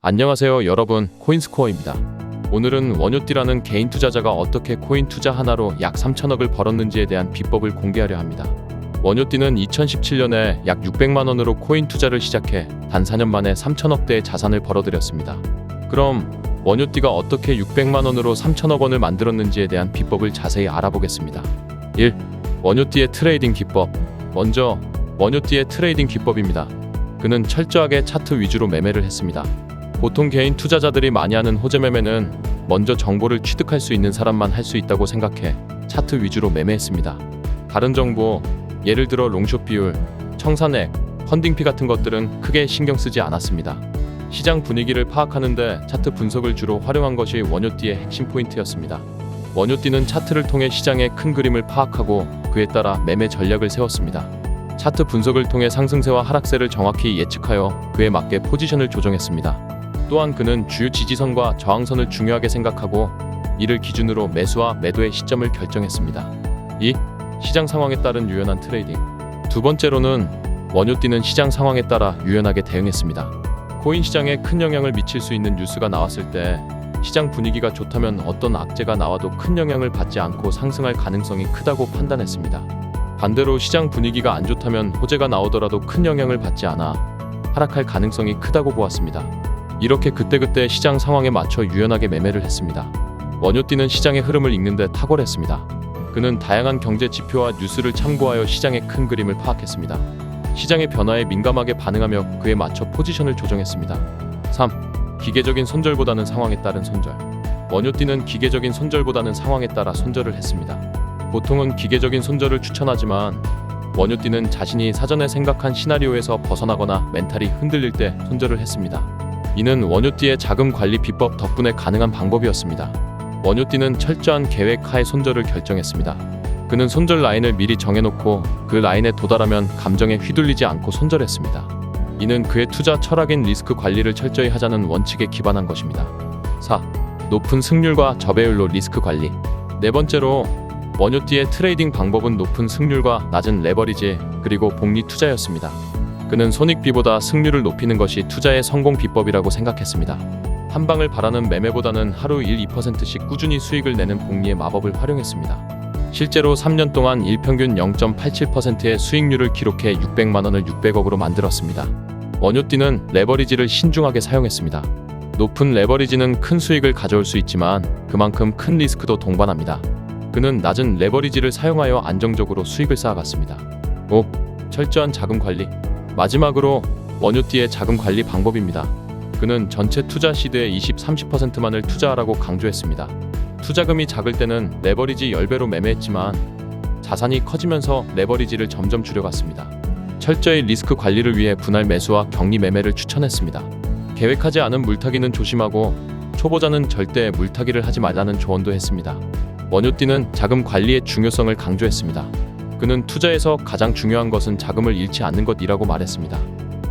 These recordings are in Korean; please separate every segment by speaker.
Speaker 1: 안녕하세요 여러분, 코인스코어입니다. 오늘은 원효띠라는 개인 투자자가 어떻게 코인 투자 하나로 약 3천억을 벌었는지에 대한 비법을 공개하려 합니다. 원효띠는 2017년에 약 600만원으로 코인 투자를 시작해 단 4년 만에 3천억대의 자산을 벌어들였습니다. 그럼 원효띠가 어떻게 600만원으로 3천억 원을 만들었는지에 대한 비법을 자세히 알아보겠습니다. 1. 원효띠의 트레이딩 기법. 먼저 원효띠의 트레이딩 기법입니다. 그는 철저하게 차트 위주로 매매를 했습니다. 보통 개인 투자자들이 많이 하는 호재 매매는 먼저 정보를 취득할 수 있는 사람만 할 수 있다고 생각해 차트 위주로 매매했습니다. 다른 정보, 예를 들어 롱숏 비율, 청산액, 펀딩피 같은 것들은 크게 신경 쓰지 않았습니다. 시장 분위기를 파악하는데 차트 분석을 주로 활용한 것이 원효띠의 핵심 포인트였습니다. 원효띠는 차트를 통해 시장의 큰 그림을 파악하고 그에 따라 매매 전략을 세웠습니다. 차트 분석을 통해 상승세와 하락세를 정확히 예측하여 그에 맞게 포지션을 조정했습니다. 또한 그는 주요 지지선과 저항선을 중요하게 생각하고 이를 기준으로 매수와 매도의 시점을 결정했습니다. 2. 시장 상황에 따른 유연한 트레이딩. 두 번째로는 원효띠는 시장 상황에 따라 유연하게 대응했습니다. 코인 시장에 큰 영향을 미칠 수 있는 뉴스가 나왔을 때 시장 분위기가 좋다면 어떤 악재가 나와도 큰 영향을 받지 않고 상승할 가능성이 크다고 판단했습니다. 반대로 시장 분위기가 안 좋다면 호재가 나오더라도 큰 영향을 받지 않아 하락할 가능성이 크다고 보았습니다. 이렇게 그때그때 시장 상황에 맞춰 유연하게 매매를 했습니다. 원효띠는 시장의 흐름을 읽는 데 탁월했습니다. 그는 다양한 경제 지표와 뉴스를 참고하여 시장의 큰 그림을 파악했습니다. 시장의 변화에 민감하게 반응하며 그에 맞춰 포지션을 조정했습니다. 3. 기계적인 손절보다는 상황에 따른 손절. 원효띠는 기계적인 손절보다는 상황에 따라 손절을 했습니다. 보통은 기계적인 손절을 추천하지만 원효띠는 자신이 사전에 생각한 시나리오에서 벗어나거나 멘탈이 흔들릴 때 손절을 했습니다. 이는 원효띠의 자금 관리 비법 덕분에 가능한 방법이었습니다. 원효띠는 철저한 계획 하에 손절을 결정했습니다. 그는 손절 라인을 미리 정해놓고 그 라인에 도달하면 감정에 휘둘리지 않고 손절했습니다. 이는 그의 투자 철학인 리스크 관리를 철저히 하자는 원칙에 기반한 것입니다. 4. 높은 승률과 저배율로 리스크 관리. 네 번째로 원효띠의 트레이딩 방법은 높은 승률과 낮은 레버리지 그리고 복리 투자였습니다. 그는 손익비보다 승률을 높이는 것이 투자의 성공 비법이라고 생각했습니다. 한 방을 바라는 매매보다는 하루 1-2%씩 꾸준히 수익을 내는 복리의 마법을 활용했습니다. 실제로 3년 동안 일평균 0.87%의 수익률을 기록해 600만원을 600억으로 만들었습니다. 원효띠는 레버리지를 신중하게 사용했습니다. 높은 레버리지는 큰 수익을 가져올 수 있지만 그만큼 큰 리스크도 동반합니다. 그는 낮은 레버리지를 사용하여 안정적으로 수익을 쌓아갔습니다. 5. 철저한 자금 관리. 마지막으로 원효띠의 자금 관리 방법입니다. 그는 전체 투자 시드의 20-30%만을 투자하라고 강조했습니다. 투자금이 작을 때는 레버리지 10배로 매매했지만 자산이 커지면서 레버리지를 점점 줄여갔습니다. 철저히 리스크 관리를 위해 분할 매수와 격리 매매를 추천했습니다. 계획하지 않은 물타기는 조심하고 초보자는 절대 물타기를 하지 말라는 조언도 했습니다. 원효띠는 자금 관리의 중요성을 강조했습니다. 그는 투자에서 가장 중요한 것은 자금을 잃지 않는 것이라고 말했습니다.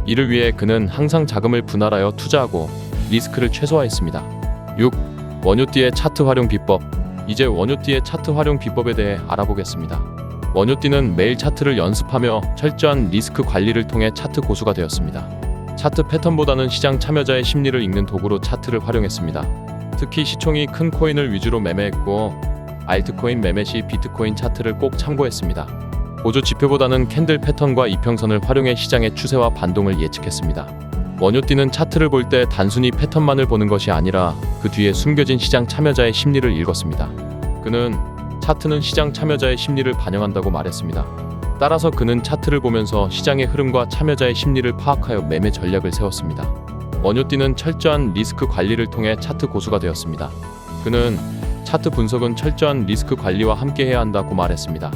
Speaker 1: 이를 위해 그는 항상 자금을 분할하여 투자하고 리스크를 최소화했습니다. 6. 원효띠의 차트 활용 비법. 이제 원효띠의 차트 활용 비법에 대해 알아보겠습니다. 원효띠는 매일 차트를 연습하며 철저한 리스크 관리를 통해 차트 고수가 되었습니다. 차트 패턴보다는 시장 참여자의 심리를 읽는 도구로 차트를 활용했습니다. 특히 시총이 큰 코인을 위주로 매매했고 알트코인 매매 시 비트코인 차트를 꼭 참고했습니다. 보조 지표보다는 캔들 패턴과 이평선을 활용해 시장의 추세와 반동을 예측했습니다. 원효띠는 차트를 볼 때 단순히 패턴만을 보는 것이 아니라 그 뒤에 숨겨진 시장 참여자의 심리를 읽었습니다. 그는 차트는 시장 참여자의 심리를 반영한다고 말했습니다. 따라서 그는 차트를 보면서 시장의 흐름과 참여자의 심리를 파악하여 매매 전략을 세웠습니다. 원효띠는 철저한 리스크 관리를 통해 차트 고수가 되었습니다. 그는 차트 분석은 철저한 리스크 관리와 함께 해야 한다고 말했습니다.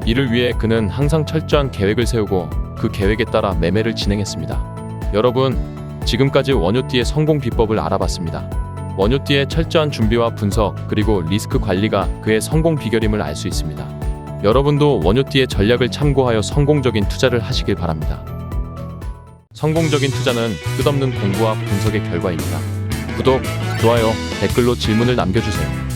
Speaker 1: 이를 위해 그는 항상 철저한 계획을 세우고 그 계획에 따라 매매를 진행했습니다. 여러분, 지금까지 원효띠의 성공 비법을 알아봤습니다. 원효띠의 철저한 준비와 분석 그리고 리스크 관리가 그의 성공 비결임을 알 수 있습니다. 여러분도 원효띠의 전략을 참고하여 성공적인 투자를 하시길 바랍니다. 성공적인 투자는 끝없는 공부와 분석의 결과입니다. 구독, 좋아요, 댓글로 질문을 남겨주세요.